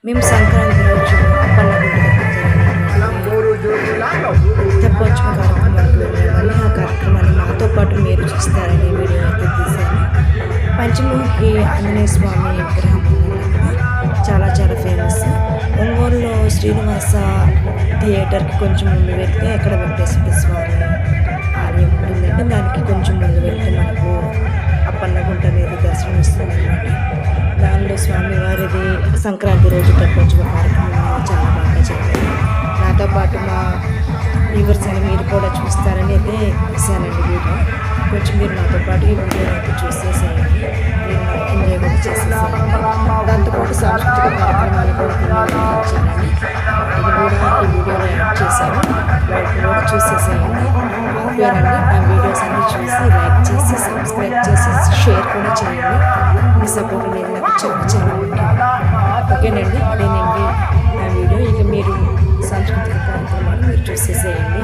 మేము సంక్రాంతి రోజు తెప్పోత్సవ కార్యక్రమానికి వెళ్ళామని ఆ కార్యక్రమాన్ని నాతో పాటు మీరు చూస్తారని వీడియో అయితే తీశాను. పంచముఖి ఆంజనేయ స్వామి విగ్రహం చాలా చాలా ఫేమస్. ఒంగోలులో శ్రీనివాస థియేటర్కి కొంచెం ముందు వెళ్తే అక్కడ వెంకటేశ్వర స్వామి ఆలయం ఉంటుందంటే దానికి కొంచెం ముందు వెళ్తే మనకు అప్పన్నగుంట అనేది దర్శనం ఇస్తుంది అన్నమాట. దానిలో స్వామివారిది సంక్రాంతి రోజు తెప్పోత్సవ కార్యక్రమం చాలా బాగా జరిగింది. నాతో పాటు మా వ్యూవర్స్ అని మీరు కూడా చూస్తారని అయితే తీశానండి వీడియో. కొంచెం మీరు నాతో పాటు ఈ వీడియో అయితే చూసేసేయండి, మీరు ఎంజాయ్ కూడా చేసేసేయండి. దాంతోపాటు సాంస్కృతిక కార్యక్రమాలు కూడా ఇచ్చానండి, ఇది కూడా ఈ వీడియోలో యాడ్ చేశాను, వాటిని కూడా చూసేసేయండి. ఓకేనండి, నా వీడియోస్ అన్నీ చూసి లైక్ చేసి సబ్స్క్రైబ్ చేసి షేర్ కూడా చేయండి. మీ సపోర్ట్ అనేది నాకు చాలా చాలా ముఖ్యం. ఓకేనండి, అదేనండి నా వీడియో. ఇక మీరు సాంస్కృతిక కార్యక్రమాలు మీరు చూసేసేయండి.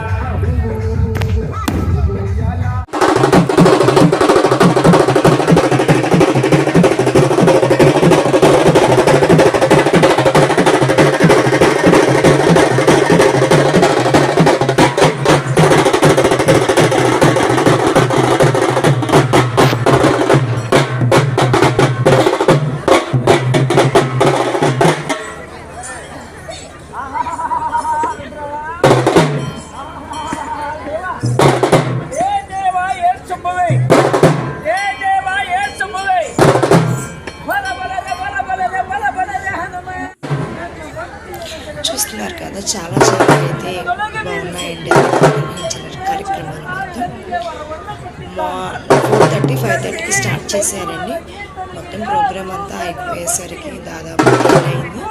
చూస్తున్నారు కదా, చాలా చాలా అయితే బాగున్నాయండి నిర్వహించిన కార్యక్రమాలు. మొత్తం 4:30-5:30కి స్టార్ట్ చేశారండి. మొత్తం ప్రోగ్రామ్ అంతా అయిపోయేసరికి దాదాపు అయింది.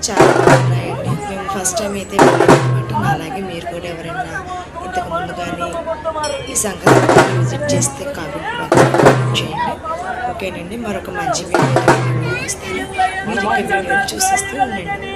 చాలా బాగున్నాయండి. మేము ఫస్ట్ టైం అయితే వెళ్ళామన్నమాట. అలాగే మీరు కూడా ఎవరైనా ఇంతకు ముందు కానీ ఈ సంక్రాంతి విజిట్ చేస్తే కామెంట్ చేయండి. ఓకేనండి, మరొక మంచి వీడియో ఇస్తాను. మీరు ఇక్కడ వీడియో చూసేస్తూ ఉండండి.